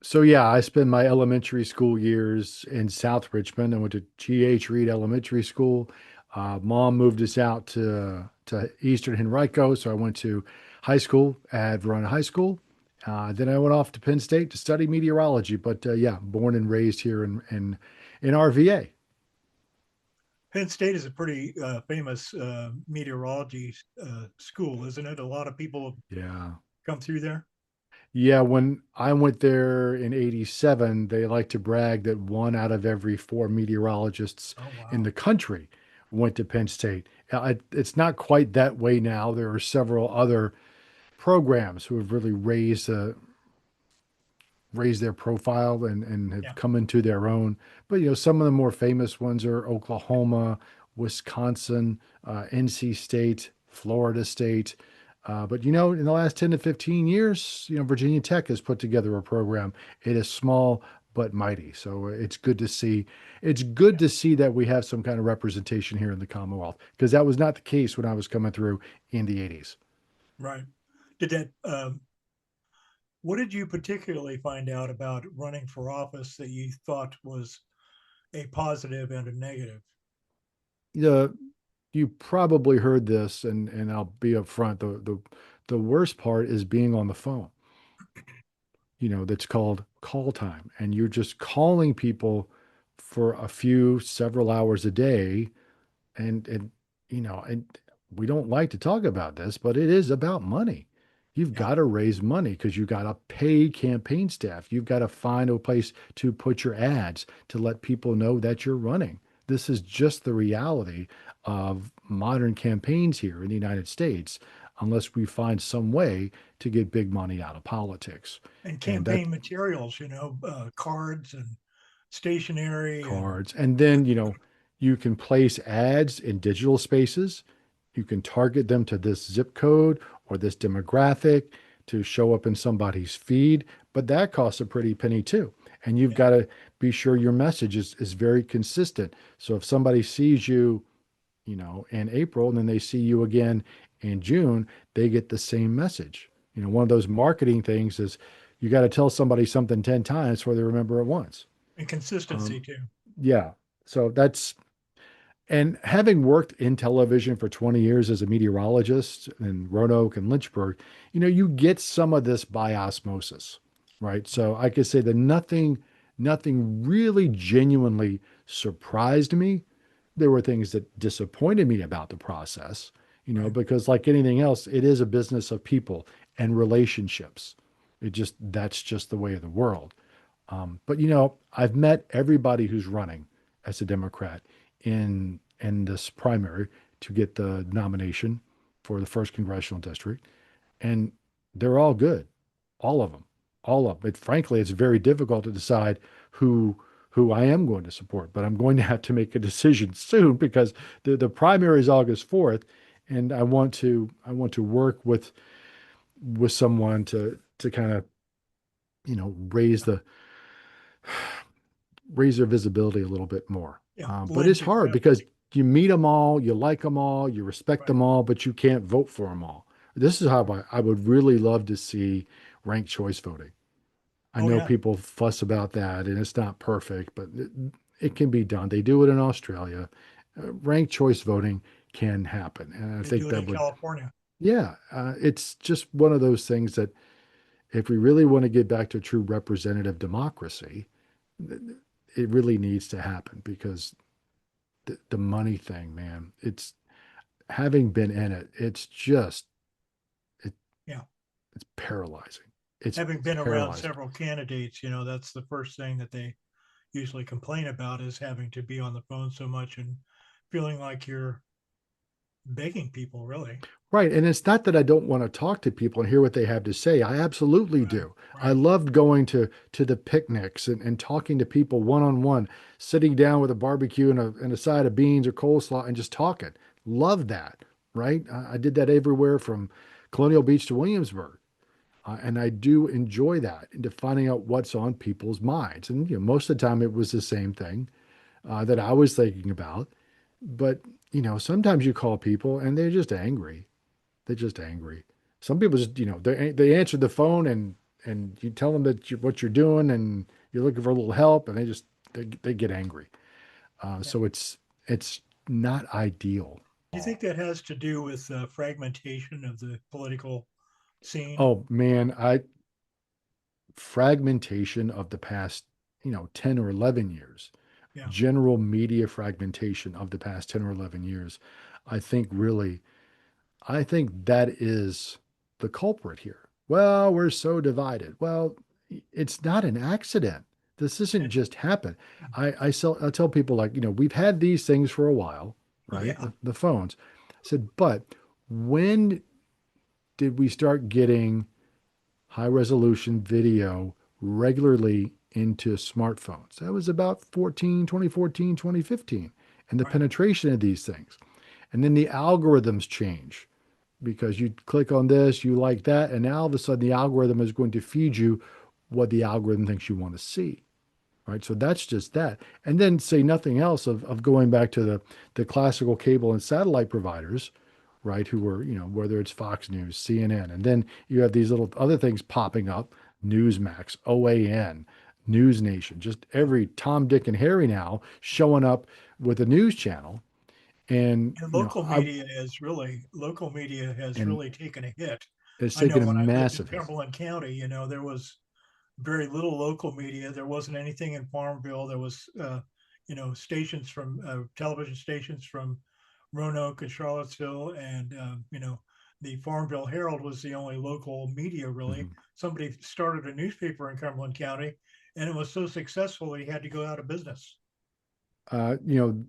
So yeah, I spent my elementary school years in South Richmond. I went to G.H. Reed Elementary School. Mom moved us out to Eastern Henrico, so I went to high school at Verona High School. Then I went off to Penn State to study meteorology. But yeah, born and raised here in RVA. Penn State is a pretty famous meteorology school, isn't it? A lot of people Yeah. come through there. Yeah, when I went there in '87, they like to brag that one out of every four meteorologists Oh, in wow. the country went to Penn State. It's not quite that way now. There are several other programs who have really raised their profile and have Yeah. come into their own. But some of the more famous ones are Oklahoma, Wisconsin, NC State, Florida State. But in the last 10 to 15 years, Virginia Tech has put together a program. It is small but mighty. So it's good to see. It's good Yeah. to see that we have some kind of representation here in the Commonwealth because that was not the case when I was coming through in the 80s. Right. Did that, what did you particularly find out about running for office that you thought was a positive and a negative? The you probably heard this, and I'll be upfront. The worst part is being on the phone. That's called call time, and you're just calling people for several hours a day, and and we don't like to talk about this, but it is about money. You've Yeah. got to raise money because you got to pay campaign staff. You've got to find a place to put your ads to let people know that you're running. This is just the reality of modern campaigns here in the United States, unless we find some way to get big money out of politics. And And that campaign materials, cards and stationery and cards. And then, you can place ads in digital spaces. You can target them to this zip code or this demographic to show up in somebody's feed, but that costs a pretty penny too. And you've yeah. got to be sure your message is very consistent. So if somebody sees you, in April and then they see you again in June, they get the same message. One of those marketing things is you got to tell somebody something 10 times before they remember it once. And consistency Um, too. yeah. So and having worked in television for 20 years as a meteorologist in Roanoke and Lynchburg, you get some of this by osmosis, right? Right. So I could say that nothing really genuinely surprised me. There were things that disappointed me about the process, Right. because like anything else, it is a business of people and relationships. That's just the way of the world. But I've met everybody who's running as a Democrat in this primary to get the nomination for the first congressional district, and they're all good, all of them, all of them. Frankly, it's very difficult to decide who who I am going to support, but I'm going to have to make a decision soon because the primary is August 4th, and I want to work with someone to kind of raise Yeah. their visibility a little bit more. Yeah. But Lend it's your hard credibility. because you meet them all, you like them all, you respect Right. them all, but you can't vote for them all. This is how I would really love to see ranked choice voting. I Oh know yeah. people fuss about that and it's not perfect, but it can be done. They do it in Australia. Ranked choice voting can happen. And I They think do it that in would, California. yeah, it's just one of those things that if we really want to get back to true representative democracy, it really needs to happen because the money thing, man, it's having been in it, it, Yeah. it's paralyzing. It's Having been around paralyzing. several candidates, that's the first thing that they usually complain about is having to be on the phone so much and feeling like you're begging people, really. Right. And it's not that I don't want to talk to people and hear what they have to say. I absolutely Right. do. I Right. loved going to the picnics and talking to people one on one, sitting down with a barbecue and a side of beans or coleslaw and just talking. Love that. Right. I did that everywhere from Colonial Beach to Williamsburg. And I do enjoy that into finding out what's on people's minds. And most of the time it was the same thing that I was thinking about. But sometimes you call people and they're just angry. They're just angry. Some people just they answer the phone and and you tell them that what you're doing and you're looking for a little help, and they get angry. Yeah. So it's not ideal. Do you think that has to do with fragmentation of the political scene? Oh man, I fragmentation of the past, 10 or 11 years, Yeah. general media fragmentation of the past 10 or 11 years. I think really, I think that is the culprit here. Well, we're so divided. Well, it's not an accident. This isn't And, just happen. I tell people, like, we've had these things for a while, oh right? yeah. The phones. I said, but when did we start getting high resolution video regularly into smartphones? That was about 2014, 2015, and the Right. penetration of these things. And then the algorithms change because you click on this, you like that, and now all of a sudden the algorithm is going to feed you what the algorithm thinks you want to see. Right. So that's just that. And then say nothing else of going back to the classical cable and satellite providers, right, who were, whether it's Fox News, CNN, and then you have these little other things popping up, Newsmax, OAN, News Nation, just Yeah. every Tom, Dick, and Harry now showing up with a news channel. And, And local media has and really taken a hit. it's I know taken a when I lived in massive hit. Cumberland County, there was very little local media. There wasn't anything in Farmville. There was, stations from television stations from Roanoke and Charlottesville, and the Farmville Herald was the only local media really. Mhm. Somebody started a newspaper in Cumberland County, and it was so successful he had to go out of business. Uh, you know,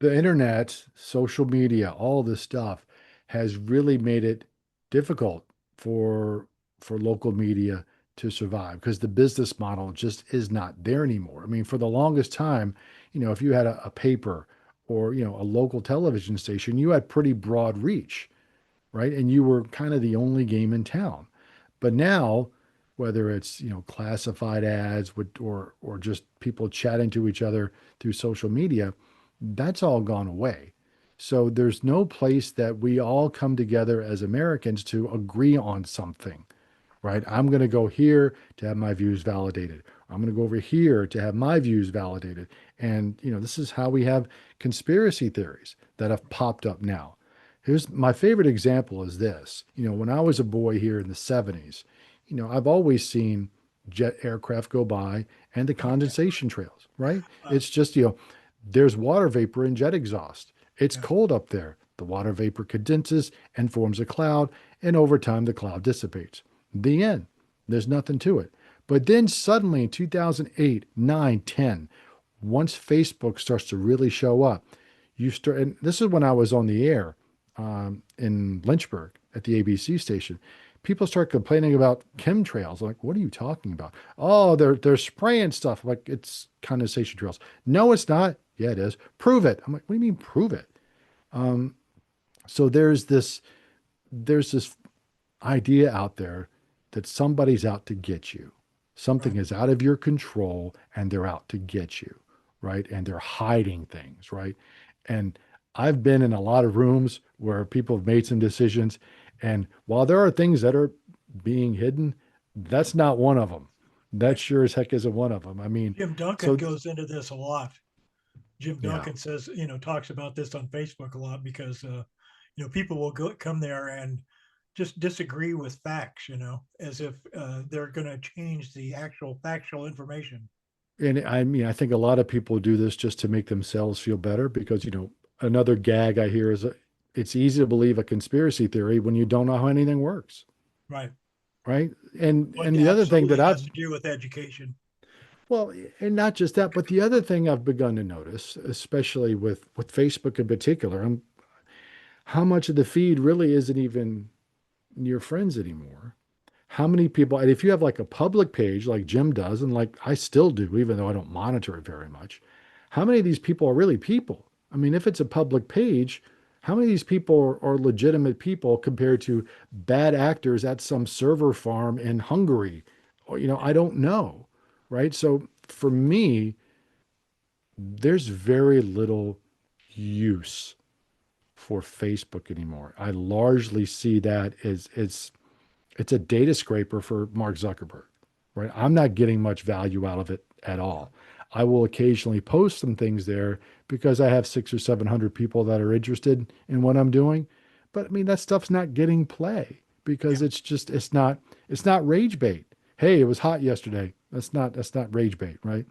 the internet, social media, all this stuff has really made it difficult for local media to survive because the business model just is not there anymore. I mean, for the longest time, if you had a paper or, a local television station, you had pretty broad reach, right? And you were kind of the only game in town. But now, whether it's, classified ads or just people chatting to each other through social media, that's all gone away. So there's no place that we all come together as Americans to agree on something, right? I'm going to go here to have my views validated. I'm going to go over here to have my views validated. And, this is how we have conspiracy theories that have popped up now. Here's my favorite example is this. When I was a boy here in the 70s, I've always seen jet aircraft go by and the Oh yeah. condensation trails, right? Uh, It's just, there's water vapor in jet exhaust. It's yeah. cold up there. The water vapor condenses and forms a cloud, and over time the cloud dissipates. The end. There's nothing to it. But then suddenly in 2008, 9, 10, once Facebook starts to really show up, you start, and this is when I was on the air in Lynchburg at the ABC station. People start complaining about chemtrails. Like, what are you talking about? Oh, they're spraying stuff. Like, it's condensation trails. No, it's not. Yeah, it is. Prove it. I'm like, what do you mean prove it? Um, so there's this idea out there that somebody's out to get you. Something Right. is out of your control and they're out to get you, right? And they're hiding things, right? And I've been in a lot of rooms where people have made some decisions. And while there are things that are being hidden, that's not one of them. That Right. sure as heck isn't one of them. I mean, Jim Duncan so goes into this a lot. Jim yeah. Duncan says, talks about this on Facebook a lot because, people will come there and just disagree with facts, as if they're going to change the actual factual information. And I mean, I think a lot of people do this just to make themselves feel better because, another gag I hear is it's easy to believe a conspiracy theory when you don't know how anything works, Right. right? And Well, it the other thing that absolutely has I've to do with education. well, and not just that, but the other thing I've begun to notice, especially with Facebook in particular, how much of the feed really isn't even your friends anymore. How many people, and if you have like a public page like Jim does, and like I still do, even though I don't monitor it very much, how many of these people are really people? I mean, if it's a public page, how many of these people are legitimate people compared to bad actors at some server farm in Hungary? Or, I don't know, right? So for me, there's very little use for Facebook anymore. I largely see that as It's a data scraper for Mark Zuckerberg, right? I'm not getting much value out of it at Yeah. all. I will occasionally post some things there because I have six or 700 people that are interested in what I'm doing. But I mean, that stuff's not getting play because Yeah. it's not rage bait. Hey, it was hot yesterday. That's not rage bait, right?